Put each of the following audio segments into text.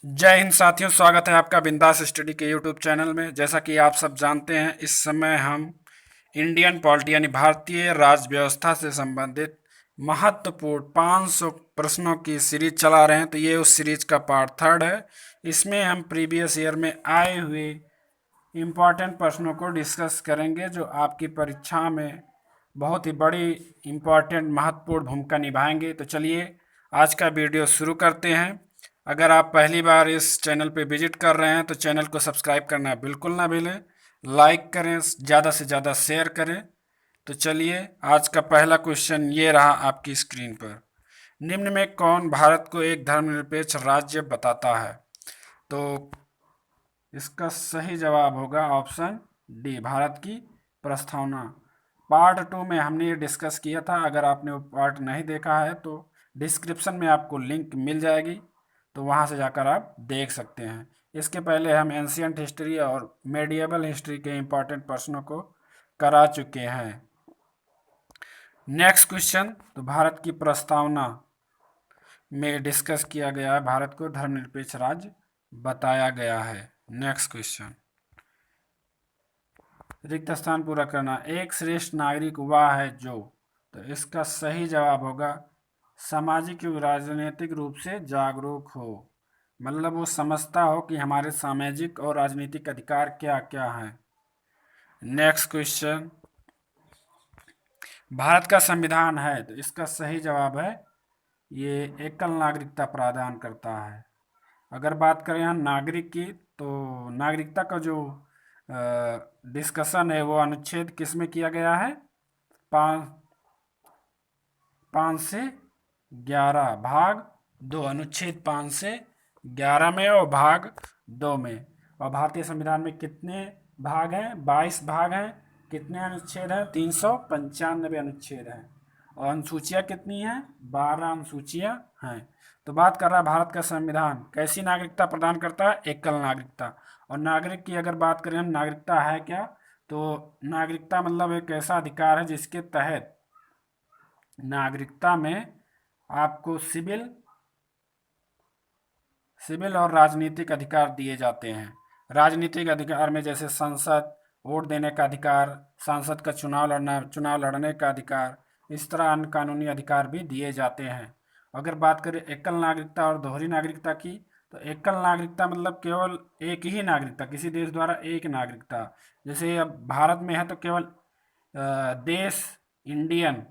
जय हिंद साथियों, स्वागत है आपका बिंदास स्टडी के यूट्यूब चैनल में। जैसा कि आप सब जानते हैं, इस समय हम इंडियन पॉलिटी यानी भारतीय राज्य व्यवस्था से संबंधित महत्वपूर्ण 500 प्रश्नों की सीरीज चला रहे हैं। तो ये उस सीरीज का पार्ट थर्ड है। इसमें हम प्रीवियस ईयर में आए हुए इम्पॉर्टेंट प्रश्नों को डिस्कस करेंगे, जो आपकी परीक्षा में बहुत ही बड़ी इम्पॉर्टेंट महत्वपूर्ण भूमिका निभाएंगे। तो चलिए आज का वीडियो शुरू करते हैं। अगर आप पहली बार इस चैनल पे विजिट कर रहे हैं तो चैनल को सब्सक्राइब करना बिल्कुल ना भूलें, लाइक करें, ज़्यादा से ज़्यादा शेयर करें। तो चलिए आज का पहला क्वेश्चन ये रहा आपकी स्क्रीन पर। निम्न में कौन भारत को एक धर्मनिरपेक्ष राज्य बताता है? तो इसका सही जवाब होगा ऑप्शन डी, भारत की प्रस्तावना। पार्ट टू में हमने ये डिस्कस किया था। अगर आपने वो पार्ट नहीं देखा है तो डिस्क्रिप्शन में आपको लिंक मिल जाएगी, तो वहाँ से जाकर आप देख सकते हैं। इसके पहले हम एंशियंट हिस्ट्री और मेडिएवल हिस्ट्री के इम्पॉर्टेंट प्रश्नों को करा चुके हैं। नेक्स्ट क्वेश्चन, तो भारत की प्रस्तावना में डिस्कस किया गया है, भारत को धर्मनिरपेक्ष राज्य बताया गया है। नेक्स्ट क्वेश्चन, रिक्त स्थान पूरा करना। एक श्रेष्ठ नागरिक वह है जो, तो इसका सही जवाब होगा सामाजिक एवं राजनीतिक रूप से जागरूक हो। मतलब वो समझता हो कि हमारे सामाजिक और राजनीतिक अधिकार क्या क्या हैं। नेक्स्ट क्वेश्चन, भारत का संविधान है, तो इसका सही जवाब है ये एकल नागरिकता प्रदान करता है। अगर बात करें यहाँ नागरिक की, तो नागरिकता का जो डिस्कशन है वो अनुच्छेद किस में किया गया है? 5 से 11 भाग 2, अनुच्छेद 5 से 11 में और भाग 2 में। और भारतीय संविधान में कितने भाग हैं? 22 भाग हैं। कितने अनुच्छेद हैं? 395 अनुच्छेद हैं। और अनुसूचियाँ कितनी हैं? 12 अनुसूचियाँ हैं। तो बात कर रहा है भारत का संविधान कैसी नागरिकता प्रदान करता है? एकल नागरिकता। और नागरिक की अगर बात करें हम, नागरिकता है क्या? तो नागरिकता मतलब एक ऐसा अधिकार है जिसके तहत नागरिकता में आपको सिविल और राजनीतिक अधिकार दिए जाते हैं। राजनीतिक अधिकार में जैसे संसद, वोट देने का अधिकार, सांसद का चुनाव लड़ने का अधिकार, इस तरह अन्य कानूनी अधिकार भी दिए जाते हैं। अगर बात करें एकल नागरिकता और दोहरी नागरिकता की, तो एकल नागरिकता मतलब केवल एक ही नागरिकता, किसी देश द्वारा एक नागरिकता। जैसे अब भारत में है तो केवल देश इंडियन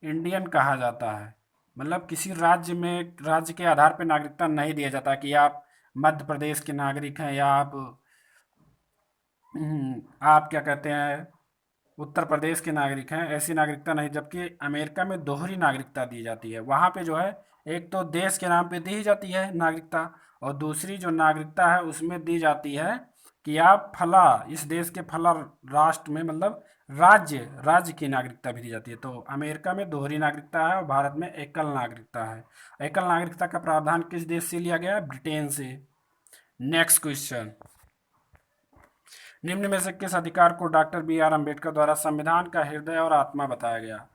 इंडियन कहा जाता है। मतलब किसी राज्य में, राज्य के आधार पर नागरिकता नहीं दिया जाता कि आप मध्य प्रदेश के नागरिक हैं या आप क्या कहते हैं, उत्तर प्रदेश के नागरिक हैं। ऐसी नागरिकता नहीं। जबकि अमेरिका में दोहरी नागरिकता दी जाती है। वहाँ पे जो है, एक तो देश के नाम पे दी जाती है नागरिकता, और दूसरी जो नागरिकता है उसमें दी जाती है कि आप फला इस देश के फला राष्ट्र में, मतलब राज्य की नागरिकता भी दी जाती है। तो अमेरिका में दोहरी नागरिकता है और भारत में एकल नागरिकता है। एकल नागरिकता का प्रावधान किस देश से लिया गया? ब्रिटेन से। नेक्स्ट क्वेश्चन, निम्न में से किस अधिकार को डॉक्टर बी आर अम्बेडकर द्वारा संविधान का हृदय और आत्मा बताया गया?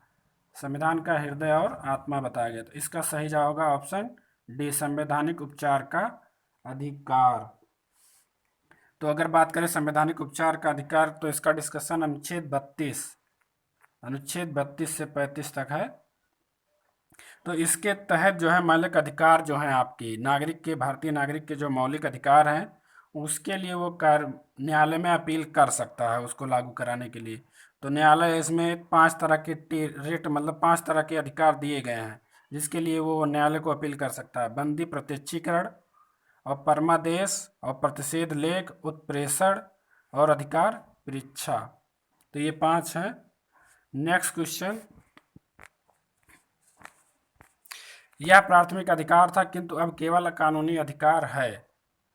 संविधान का हृदय और आत्मा बताया गया। तो इसका सही जवाब होगा ऑप्शन डी, संवैधानिक उपचार का अधिकार। तो अगर बात करें संवैधानिक उपचार का अधिकार, तो इसका डिस्कशन अनुच्छेद 32 से 35 तक है। तो इसके तहत जो है मौलिक अधिकार जो है आपकी नागरिक के, भारतीय नागरिक के जो मौलिक अधिकार हैं, उसके लिए वो न्यायालय में अपील कर सकता है उसको लागू कराने के लिए। तो न्यायालय इसमें 5 तरह के रेट, मतलब 5 तरह के अधिकार दिए गए हैं जिसके लिए वो न्यायालय को अपील कर सकता है। बंदी प्रत्यक्षीकरण और परमादेश और प्रतिषेध लेख, उत्प्रेषण और अधिकार परीक्षा। तो ये 5 हैं। नेक्स्ट क्वेश्चन, यह प्राथमिक अधिकार था किंतु अब केवल कानूनी अधिकार है।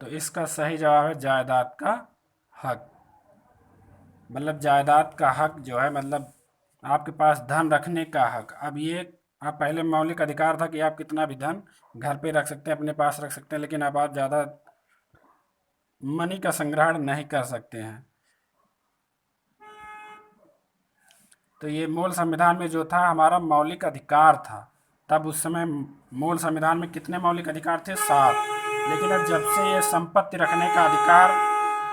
तो इसका सही जवाब है जायदाद का हक। मतलब जायदाद का हक जो है, मतलब आपके पास धन रखने का हक। अब ये, आप पहले मौलिक अधिकार था कि आप कितना भी धन घर पे रख सकते हैं, अपने पास रख सकते हैं, लेकिन अब आप ज़्यादा मनी का संग्रहण नहीं कर सकते हैं। तो ये मूल संविधान में जो था हमारा मौलिक अधिकार था। तब उस समय मूल संविधान में कितने मौलिक अधिकार थे? 7। लेकिन अब जब से ये संपत्ति रखने का अधिकार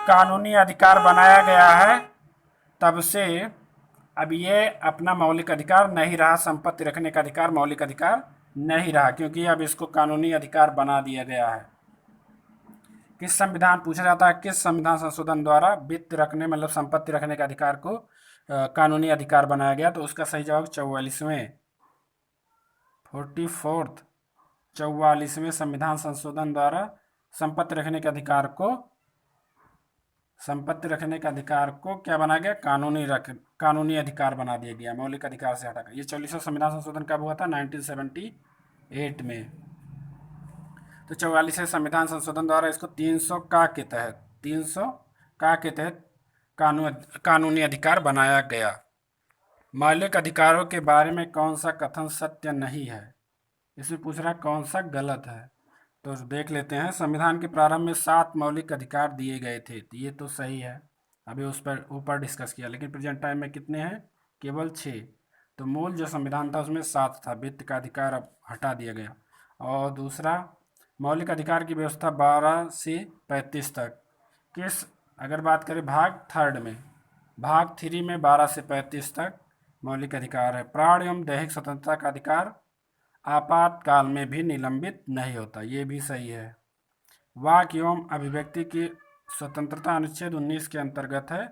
कानूनी अधिकार बनाया गया है, तब से अब ये अपना मौलिक अधिकार नहीं रहा। संपत्ति रखने का अधिकार मौलिक अधिकार नहीं रहा, क्योंकि अब इसको कानूनी अधिकार बना दिया गया है। किस संविधान पूछा जाता है, किस संविधान संशोधन द्वारा वित्त रखने मतलब संपत्ति रखने के अधिकार को कानूनी अधिकार बनाया गया? तो उसका सही जवाब 44वें संविधान संशोधन द्वारा संपत्ति रखने के अधिकार को क्या बनाया गया? कानूनी अधिकार बना दिया गया, मौलिक अधिकार से हटाकर। ये 44वां संविधान संशोधन कब हुआ था? 1978 में। तो 44वें संविधान संशोधन द्वारा इसको 300 का के तहत कानूनी अधिकार बनाया गया। मौलिक अधिकारों के बारे में कौन सा कथन सत्य नहीं है? इसमें पूछ रहा है कौन सा गलत है। तो देख लेते हैं। संविधान के प्रारंभ में 7 मौलिक अधिकार दिए गए थे, तो ये तो सही है, अभी उस पर ऊपर डिस्कस किया। लेकिन प्रेजेंट टाइम में कितने हैं? केवल 6। तो मूल जो संविधान था उसमें 7 था। वित्त का अधिकार अब हटा दिया गया। और दूसरा, मौलिक अधिकार की व्यवस्था 12 से 35 तक। अगर बात करें भाग 3 में, भाग 3 में 12 से 35 तक मौलिक अधिकार है। प्राण एवं दैहिक स्वतंत्रता का अधिकार आपातकाल में भी निलंबित नहीं होता, ये भी सही है। वाक एवं अभिव्यक्ति की स्वतंत्रता अनुच्छेद 19 के अंतर्गत है,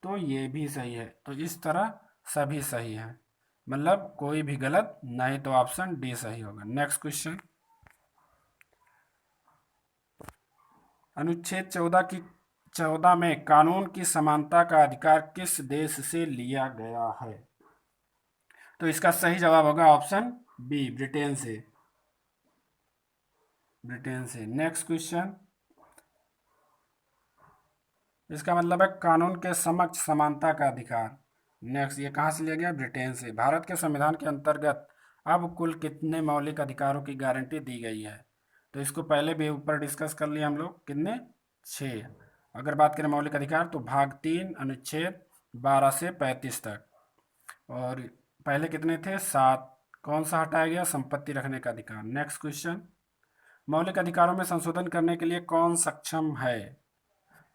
तो ये भी सही है। तो इस तरह सभी सही हैं, मतलब कोई भी गलत नहीं, तो ऑप्शन डी सही होगा। नेक्स्ट क्वेश्चन, अनुच्छेद 14 में कानून की समानता का अधिकार किस देश से लिया गया है? तो इसका सही जवाब होगा ऑप्शन बी, ब्रिटेन से। नेक्स्ट क्वेश्चन, इसका मतलब है कानून के समक्ष समानता का अधिकार। नेक्स्ट, ये कहाँ से लिया गया? ब्रिटेन से। भारत के संविधान के अंतर्गत अब कुल कितने मौलिक अधिकारों की गारंटी दी गई है? तो इसको पहले भी ऊपर डिस्कस कर लिया हम लोग, कितने? 6। अगर बात करें मौलिक अधिकार तो भाग 3 अनुच्छेद 12 से 35 तक, और पहले कितने थे? 7। कौन सा हटाया गया? संपत्ति रखने का अधिकार। नेक्स्ट क्वेश्चन, मौलिक अधिकारों में संशोधन करने के लिए कौन सक्षम है?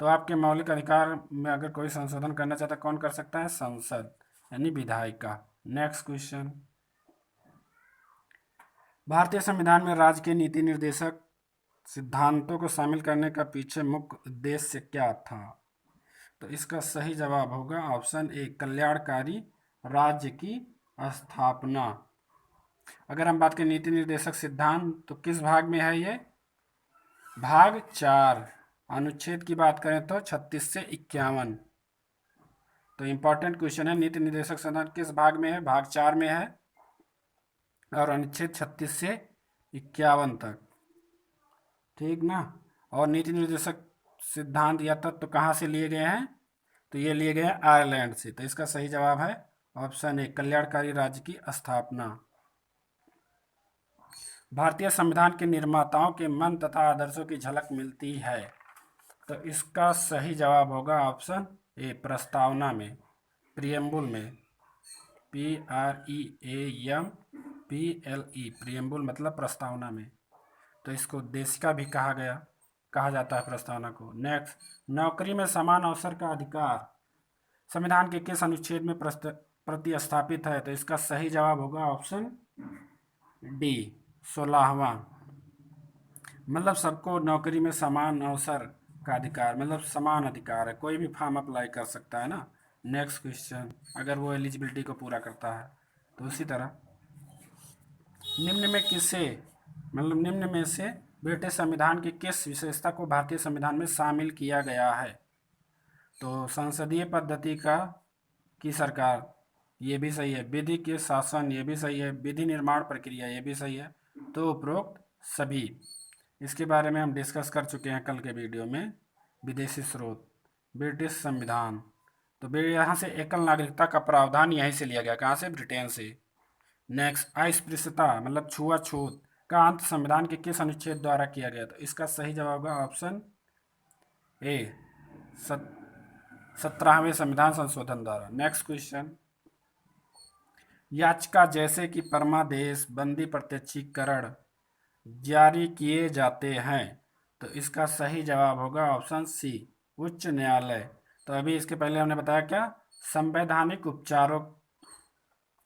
तो आपके मौलिक अधिकार में अगर कोई संशोधन करना चाहता है, कौन कर सकता है? संसद, यानी विधायिका। नेक्स्ट क्वेश्चन, भारतीय संविधान में राज्य के नीति निर्देशक सिद्धांतों को शामिल करने का पीछे मुख्य उद्देश्य क्या था? तो इसका सही जवाब होगा ऑप्शन ए, कल्याणकारी राज्य की स्थापना। अगर हम बात करें नीति निर्देशक सिद्धांत, तो किस भाग में है ये? भाग 4। अनुच्छेद की बात करें तो 36 से 51। तो इंपॉर्टेंट क्वेश्चन है, नीति निर्देशक सिद्धांत किस भाग में है? भाग 4 में है, और अनुच्छेद 36 से 51 तक, ठीक ना। और नीति निर्देशक सिद्धांत या तत्व कहाँ से लिए गए हैं? तो ये लिए गए हैं आयरलैंड से। तो इसका सही जवाब है ऑप्शन ए, कल्याणकारी राज्य की स्थापना। भारतीय संविधान के निर्माताओं के मन तथा आदर्शों की झलक मिलती है। तो इसका सही जवाब होगा ऑप्शन ए, प्रस्तावना में, प्रियम्बुल में। PREAMBLE, प्रियम्बुल मतलब प्रस्तावना में। तो इसको देशिका भी कहा जाता है प्रस्तावना को। नेक्स्ट, नौकरी में समान अवसर का अधिकार संविधान के किस अनुच्छेद में प्रतिस्थापित है? तो इसका सही जवाब होगा ऑप्शन डी, 16वां। मतलब सबको नौकरी में समान अवसर का अधिकार, मतलब समान अधिकार है, कोई भी फॉर्म अप्लाई कर सकता है ना। नेक्स्ट क्वेश्चन, अगर वो एलिजिबिलिटी को पूरा करता है। तो उसी तरह निम्न में से ब्रिटिश संविधान की किस विशेषता को भारतीय संविधान में शामिल किया गया है? तो संसदीय पद्धति की सरकार, ये भी सही है। विधि के शासन, ये भी सही है। विधि निर्माण प्रक्रिया, ये भी सही है। तो उपरोक्त सभी, इसके बारे में हम डिस्कस कर चुके हैं कल के वीडियो में। विदेशी स्रोत, ब्रिटिश संविधान, तो यहाँ से एकल नागरिकता का प्रावधान यहीं से लिया गया। कहाँ से? ब्रिटेन से। नेक्स्ट, अस्पृश्यता मतलब छुआछूत का अंत संविधान के किस अनुच्छेद द्वारा किया गया? तो इसका सही जवाब होगा ऑप्शन ए, 17वें संविधान संशोधन द्वारा। नेक्स्ट क्वेश्चन, याचिका जैसे कि परमादेश, बंदी प्रत्यक्षीकरण जारी किए जाते हैं, तो इसका सही जवाब होगा ऑप्शन सी, उच्च न्यायालय। तो अभी इसके पहले हमने बताया क्या, संवैधानिक उपचारों,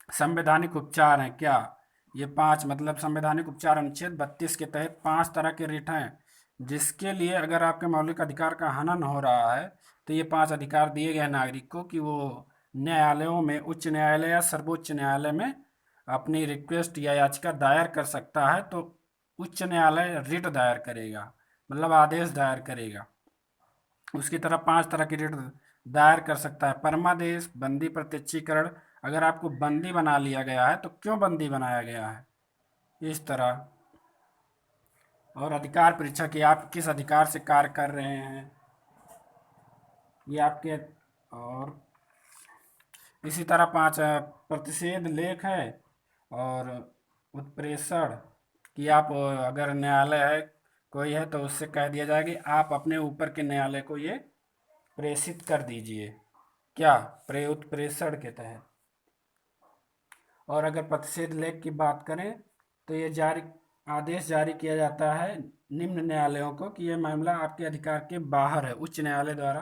संवैधानिक उपचार हैं क्या, ये पांच, मतलब संवैधानिक उपचार अनुच्छेद 32 के तहत पांच तरह के रिट हैं, जिसके लिए अगर आपके मौलिक अधिकार का हनन हो रहा है तो ये पांच अधिकार दिए गए हैं नागरिक को कि वो न्यायालयों में, उच्च न्यायालय या सर्वोच्च न्यायालय में अपनी रिक्वेस्ट या याचिका दायर कर सकता है। तो उच्च न्यायालय रिट दायर करेगा, मतलब आदेश दायर करेगा। उसकी तरफ पांच तरह की रिट दायर कर सकता है, परमादेश, बंदी प्रत्यक्षीकरण, अगर आपको बंदी बना लिया गया है तो क्यों बंदी बनाया गया है, इस तरह, और अधिकार परीक्षा की आप किस अधिकार से कार्य कर रहे हैं, ये आपके, और इसी तरह पांच प्रतिषेध लेख है, और उत्प्रेषण कि आप अगर न्यायालय है कोई है तो उससे कह दिया जाए कि आप अपने ऊपर के न्यायालय को ये प्रेषित कर दीजिए, क्या उत्प्रेषण के तहत। और अगर प्रतिषेध लेख की बात करें तो ये जारी, आदेश जारी किया जाता है निम्न न्यायालयों को कि यह मामला आपके अधिकार के बाहर है, उच्च न्यायालय द्वारा,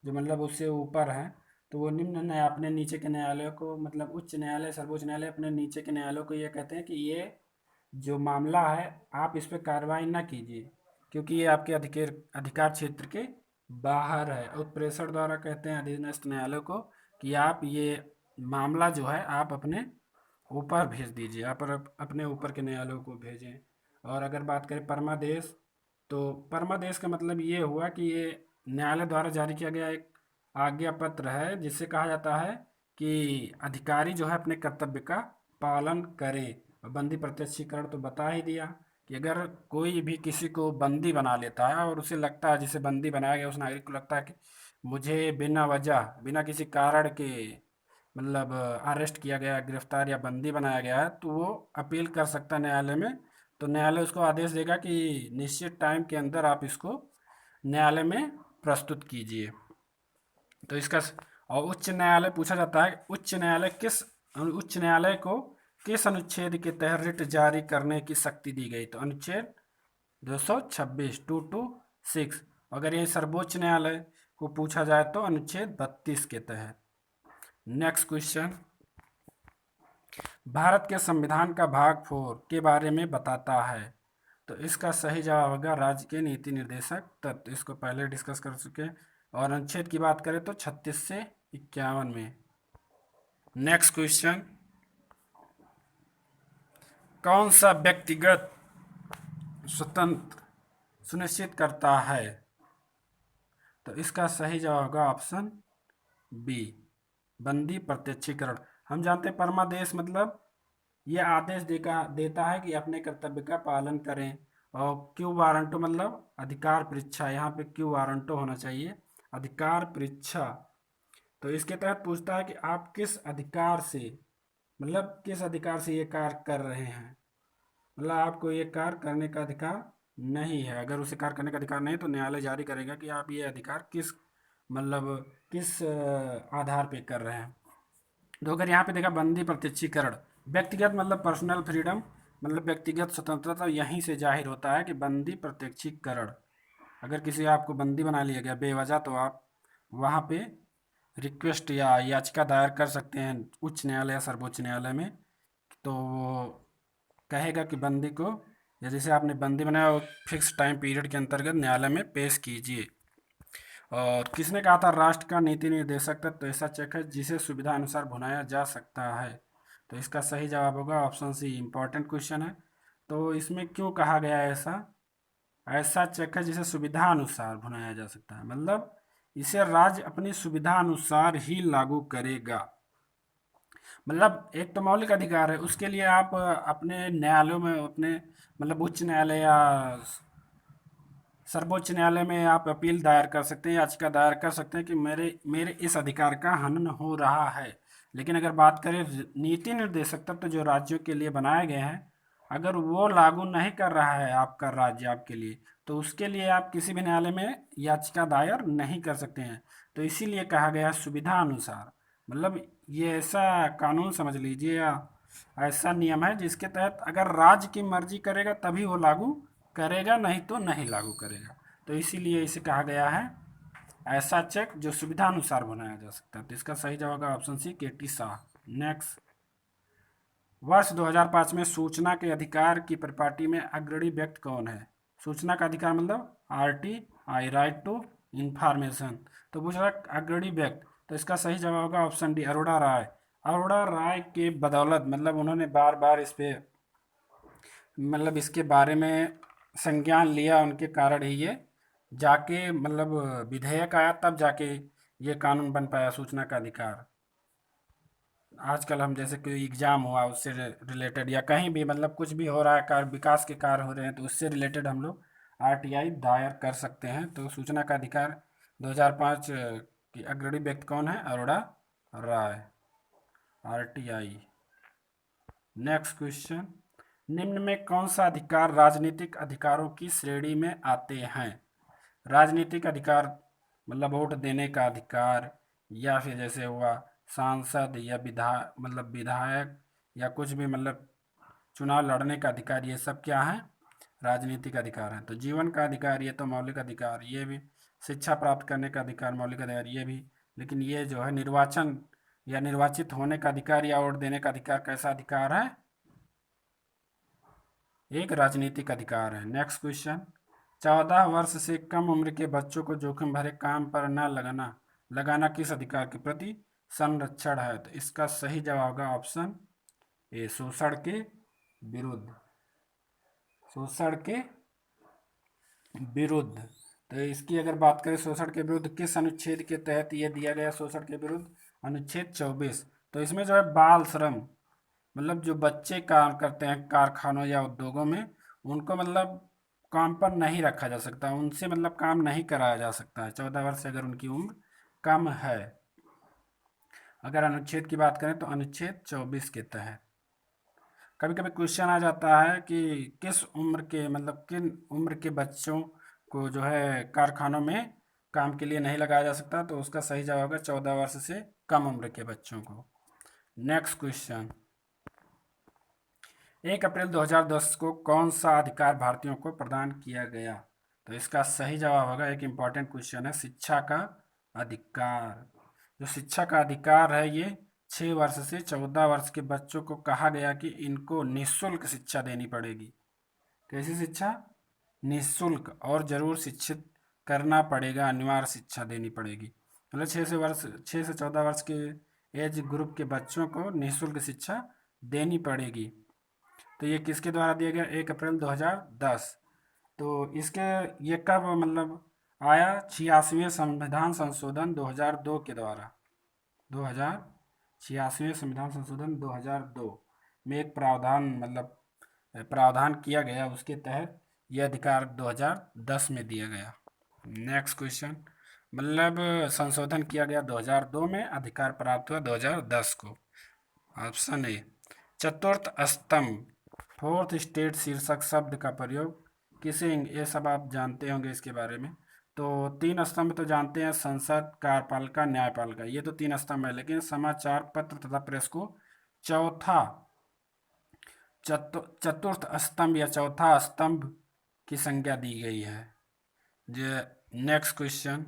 जो मतलब उससे ऊपर है, तो वो निम्न न्याय अपने नीचे के न्यायालयों को, मतलब उच्च न्यायालय सर्वोच्च न्यायालय अपने नीचे के न्यायालयों को ये कहते हैं कि ये जो मामला है आप इस पर कार्रवाई ना कीजिए, क्योंकि ये आपके अधिकार अधिकार क्षेत्र के बाहर है। उत्प्रेषण द्वारा कहते हैं अधीनस्थ न्यायालय को कि आप ये मामला जो है आप अपने ऊपर भेज दीजिए, आप अपने ऊपर के न्यायालयों को भेजें। और अगर बात करें परमादेश, तो परमादेश का मतलब ये हुआ कि ये न्यायालय द्वारा जारी किया गया एक आज्ञा पत्र है, जिससे कहा जाता है कि अधिकारी जो है अपने कर्तव्य का पालन करे। और बंदी प्रत्यक्षीकरण तो बता ही दिया कि अगर कोई भी किसी को बंदी बना लेता है और उसे लगता है, जिसे बंदी बनाया गया उस नागरिक को लगता है कि मुझे बिना वजह, बिना किसी कारण के मतलब अरेस्ट किया गया, गिरफ्तार या बंदी बनाया गया है, तो वो अपील कर सकता है न्यायालय में। तो न्यायालय उसको आदेश देगा कि निश्चित टाइम के अंदर आप इसको न्यायालय में प्रस्तुत कीजिए। तो इसका, और उच्च न्यायालय पूछा जाता है, उच्च न्यायालय को किस अनुच्छेद के तहत रिट जारी करने की शक्ति दी गई, तो अनुच्छेद 226, 226। अगर ये सर्वोच्च न्यायालय को पूछा जाए तो अनुच्छेद 32 के तहत। नेक्स्ट क्वेश्चन, भारत के संविधान का भाग 4 के बारे में बताता है, तो इसका सही जवाब होगा राज्य के नीति निर्देशक तत्व, इसको पहले डिस्कस कर चुके हैं। और अनुच्छेद की बात करें तो 36 से 51 में। नेक्स्ट क्वेश्चन, कौन सा व्यक्तिगत स्वतंत्र सुनिश्चित करता है, तो इसका सही जवाब होगा ऑप्शन बी, बंदी प्रत्यक्षीकरण। हम जानते हैं परमादेश मतलब ये आदेश देता है कि अपने कर्तव्य का पालन करें। और क्यू वारंटो मतलब अधिकार परीक्षा, यहाँ पे क्यू वारंटो होना चाहिए, अधिकार परीक्षा। तो इसके तहत पूछता है कि आप किस अधिकार से, मतलब किस अधिकार से ये कार्य कर रहे हैं, मतलब आपको ये कार्य करने का अधिकार नहीं है। अगर उसे कार्य करने का अधिकार नहीं तो न्यायालय जारी करेगा कि आप ये अधिकार किस, मतलब किस आधार पे कर रहे हैं। तो अगर यहाँ पे देखा बंदी प्रत्यक्षीकरण, व्यक्तिगत मतलब पर्सनल फ्रीडम, मतलब व्यक्तिगत स्वतंत्रता, यहीं से जाहिर होता है कि बंदी प्रत्यक्षीकरण, अगर किसी आपको बंदी बना लिया गया बेवजह तो आप वहाँ पे रिक्वेस्ट या याचिका दायर कर सकते हैं उच्च न्यायालय या सर्वोच्च न्यायालय में। तो वो कहेगा कि बंदी को, या जैसे आपने बंदी बनाया वो फिक्स टाइम पीरियड के अंतर्गत न्यायालय में पेश कीजिए। और किसने कहा था राष्ट्र का नीति निर्देशक तत्व तो ऐसा चेक है जिसे सुविधा अनुसार भुनाया जा सकता है, तो इसका सही जवाब होगा ऑप्शन सी, इंपॉर्टेंट क्वेश्चन है। तो इसमें क्यों कहा गया है ऐसा, ऐसा चेक है जिसे सुविधा अनुसार भुनाया जा सकता है, मतलब इसे राज्य अपनी सुविधा अनुसार ही लागू करेगा। मतलब एक तो मौलिक अधिकार है, उसके लिए आप अपने न्यायालयों में, अपने मतलब उच्च न्यायालय या सर्वोच्च न्यायालय में आप अपील दायर कर सकते हैं, याचिका दायर कर सकते हैं कि मेरे मेरे इस अधिकार का हनन हो रहा है। लेकिन अगर बात करें नीति निर्देशक तत्व जो राज्यों के लिए बनाए गए हैं, अगर वो लागू नहीं कर रहा है आपका राज्य आपके लिए, तो उसके लिए आप किसी भी न्यायालय में याचिका दायर नहीं कर सकते हैं। तो इसीलिए कहा गया सुविधा अनुसार, मतलब ये ऐसा कानून समझ लीजिए या ऐसा नियम है जिसके तहत अगर राज्य की मर्जी करेगा तभी वो लागू करेगा, नहीं तो नहीं लागू करेगा। तो इसीलिए इसे कहा गया है ऐसा चेक जो सुविधानुसार बनाया जा सकता है। तो इसका सही जवाब होगा ऑप्शन सी, केटी शाह। नेक्स्ट, वर्ष 2005 में सूचना के अधिकार की परिपाटी में अग्रणी व्यक्ति कौन है? सूचना का अधिकार मतलब RT, I right to information. तो पूछ रहा अग्रणी व्यक्ति, तो इसका सही जवाब होगा ऑप्शन डी, अरोड़ा राय। अरोड़ा राय के बदौलत मतलब उन्होंने बार बार इस पे मतलब इसके बारे में संज्ञान लिया, उनके कारण ही ये जाके मतलब विधेयक आया, तब जाके ये कानून बन पाया सूचना का अधिकार। आजकल हम जैसे कोई एग्जाम हुआ उससे रिलेटेड या कहीं भी मतलब कुछ भी हो रहा है, कार्य विकास के कार्य हो रहे हैं, तो उससे रिलेटेड हम लोग आरटीआई दायर कर सकते हैं। तो सूचना का अधिकार 2005 की अग्रणी व्यक्ति कौन है? अरोड़ा राय, आरटीआई। नेक्स्ट क्वेश्चन, निम्न में कौन सा अधिकार राजनीतिक अधिकारों की श्रेणी में आते हैं? राजनीतिक अधिकार मतलब वोट देने का अधिकार, या फिर जैसे हुआ सांसद या विधायक या कुछ भी मतलब चुनाव लड़ने का अधिकार, ये सब क्या है? राजनीतिक अधिकार है। तो जीवन का अधिकार ये तो मौलिक अधिकार, ये भी शिक्षा प्राप्त करने का अधिकार मौलिक अधिकार, ये भी। लेकिन ये जो है निर्वाचन या निर्वाचित होने का अधिकार या वोट देने का अधिकार कैसा अधिकार है? एक राजनीतिक अधिकार है। नेक्स्ट क्वेश्चन, 14 वर्ष से कम उम्र के बच्चों को जोखिम भरे काम पर न लगाना किस अधिकार के प्रति संरक्षण है? तो इसका सही जवाब होगा ऑप्शन ए, शोषण के विरुद्ध। शोषण के विरुद्ध। तो इसकी अगर बात करें शोषण के विरुद्ध किस अनुच्छेद के तहत ये दिया गया शोषण के विरुद्ध? अनुच्छेद 24। तो इसमें जो है बाल श्रम मतलब जो बच्चे काम करते हैं कारखानों या उद्योगों में, उनको मतलब काम पर नहीं रखा जा सकता, उनसे मतलब काम नहीं कराया जा सकता है 14 वर्ष से अगर उनकी उम्र कम है। अगर अनुच्छेद की बात करें तो अनुच्छेद 24 के तहत। कभी कभी क्वेश्चन आ जाता है कि किस उम्र के मतलब किन उम्र के बच्चों को जो है कारखानों में काम के लिए नहीं लगाया जा सकता, तो उसका सही जवाब होगा 14 वर्ष से कम उम्र के बच्चों को। नेक्स्ट क्वेश्चन, 1 अप्रैल 2010 को कौन सा अधिकार भारतीयों को प्रदान किया गया? तो इसका सही जवाब होगा, एक इम्पॉर्टेंट क्वेश्चन है, शिक्षा का अधिकार। जो शिक्षा का अधिकार है ये 6 वर्ष से 14 वर्ष के बच्चों को कहा गया कि इनको निःशुल्क शिक्षा देनी पड़ेगी। कैसी शिक्षा? निःशुल्क, और जरूर शिक्षित करना पड़ेगा, अनिवार्य शिक्षा देनी पड़ेगी। मतलब 6 से 14 वर्ष के एज ग्रुप के बच्चों को निःशुल्क शिक्षा देनी पड़ेगी। तो ये किसके द्वारा दिया गया? 1 अप्रैल 2010। तो इसके ये कब मतलब आया? 86वें संविधान संशोधन 2002 के द्वारा। 86वें संविधान संशोधन 2002 में एक प्रावधान मतलब प्रावधान किया गया, उसके तहत यह अधिकार 2010 में दिया गया। नेक्स्ट क्वेश्चन, मतलब संशोधन किया गया 2002 में, अधिकार प्राप्त हुआ 2010 को। ऑप्शन ए, चतुर्थ स्तंभ, फोर्थ स्टेट शीर्षक शब्द का प्रयोग किसे, ये सब आप जानते होंगे इसके बारे में। तो 3 स्तंभ तो जानते हैं, संसद, कार्यपालिका, न्यायपालिका, ये तो 3 स्तंभ है। लेकिन समाचार पत्र तथा प्रेस को चौथा चतुर्थ स्तंभ या चौथा स्तंभ की संज्ञा दी गई है। जो नेक्स्ट क्वेश्चन,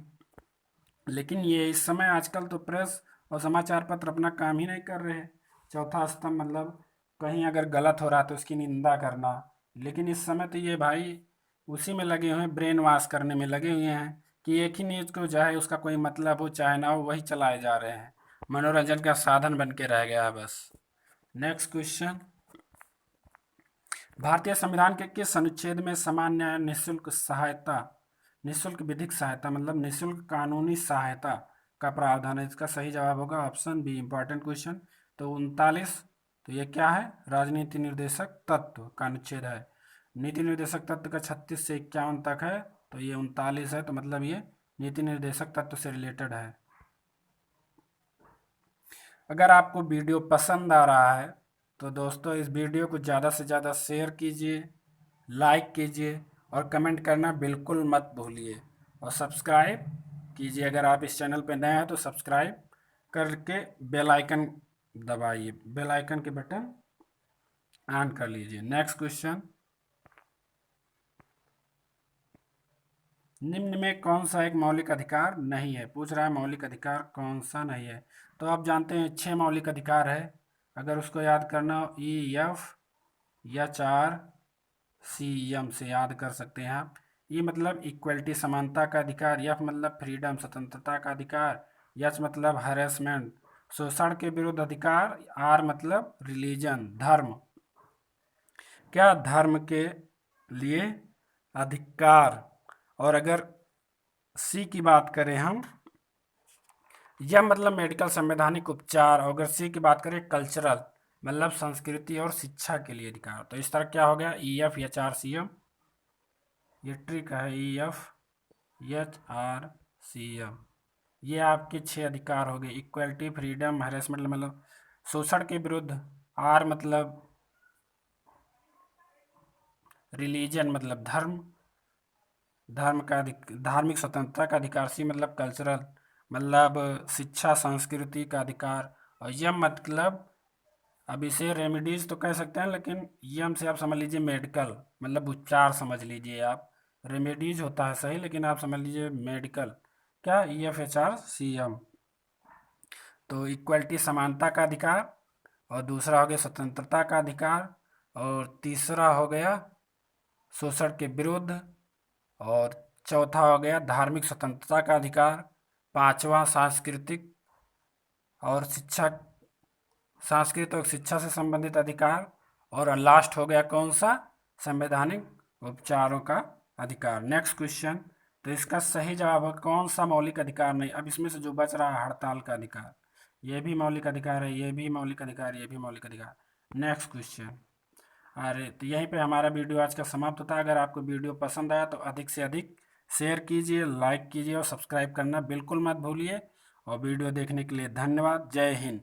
लेकिन ये इस समय आजकल तो प्रेस और समाचार पत्र अपना काम ही नहीं कर रहे हैं। चौथा स्तंभ मतलब कहीं अगर गलत हो रहा है तो उसकी निंदा करना। लेकिन इस समय तो ये भाई उसी में लगे हुए हैं, ब्रेन वॉश करने में लगे हुए हैं कि एक ही न्यूज़ को चाहे उसका कोई मतलब हो चाहे ना हो, वही चलाए जा रहे हैं। मनोरंजन का साधन बन के रह गया है बस। नेक्स्ट क्वेश्चन, भारतीय संविधान के किस अनुच्छेद में समान न्याय निःशुल्क विधिक सहायता मतलब निःशुल्क कानूनी सहायता का प्रावधान है? इसका सही जवाब होगा ऑप्शन बी, इंपॉर्टेंट क्वेश्चन। तो 39। तो ये क्या है? राजनीति निर्देशक तत्व का अनुच्छेद है। नीति निर्देशक तत्व का 36 से 51 तक है, तो ये 39 है। तो मतलब ये नीति निर्देशक तत्व से रिलेटेड है। अगर आपको वीडियो पसंद आ रहा है तो दोस्तों इस वीडियो को ज़्यादा से ज़्यादा शेयर कीजिए, लाइक कीजिए और कमेंट करना बिल्कुल मत भूलिए, और सब्सक्राइब कीजिए। अगर आप इस चैनल पर नए हैं तो सब्सक्राइब करके बेल आइकन दबाइए, बेल आइकन के बटन ऑन कर लीजिए। नेक्स्ट क्वेश्चन, निम्न में कौन सा एक मौलिक अधिकार नहीं है? पूछ रहा है मौलिक अधिकार कौन सा नहीं है। तो आप जानते हैं 6 मौलिक अधिकार है। अगर उसको याद करना हो EF या 4 CM से याद कर सकते हैं आप। ई मतलब इक्वलिटी समानता का अधिकार, एफ मतलब फ्रीडम स्वतंत्रता का अधिकार, एच मतलब हैरेसमेंट शोषण के विरुद्ध अधिकार, आर मतलब रिलीजन धर्म, क्या धर्म के लिए अधिकार। और अगर सी की बात करें हम, यह मतलब मेडिकल संवैधानिक उपचार, और अगर सी की बात करें कल्चरल मतलब संस्कृति और शिक्षा के लिए अधिकार। तो इस तरह क्या हो गया EF या 4 CM, ये ट्रिक है EF HRCM, ये आपके 6 अधिकार हो गए। इक्वलिटी फ्रीडम हैरेसमेंट मतलब शोषण के विरुद्ध, आर मतलब रिलीजन मतलब धर्म, धार्मिक स्वतंत्रता का अधिकार, सी मतलब कल्चरल मतलब शिक्षा संस्कृति का अधिकार, और यम मतलब अब इसे रेमेडीज तो कह सकते हैं, लेकिन यम से आप समझ लीजिए मेडिकल मतलब उपचार समझ लीजिए आप। रेमेडीज होता है सही, लेकिन आप समझ लीजिए मेडिकल, क्या EF HRCM। तो इक्वलिटी समानता का अधिकार, और दूसरा हो गया स्वतंत्रता का अधिकार, और तीसरा हो गया शोषण के विरुद्ध, और चौथा हो गया धार्मिक स्वतंत्रता का अधिकार, पांचवा सांस्कृतिक और शिक्षा, सांस्कृतिक और शिक्षा से संबंधित अधिकार, और लास्ट हो गया कौन सा, संवैधानिक उपचारों का अधिकार। नेक्स्ट क्वेश्चन, तो इसका सही जवाब है कौन सा मौलिक अधिकार नहीं। अब इसमें से जो बच रहा है हड़ताल का अधिकार, ये भी मौलिक अधिकार है, ये भी मौलिक अधिकार, ये भी मौलिक अधिकार। Next question. अरे तो यहीं पे हमारा वीडियो आज का समाप्त होता है। अगर आपको वीडियो पसंद आया तो अधिक से अधिक शेयर कीजिए, लाइक कीजिए और सब्सक्राइब करना बिल्कुल मत भूलिए। और वीडियो देखने के लिए धन्यवाद। जय हिंद।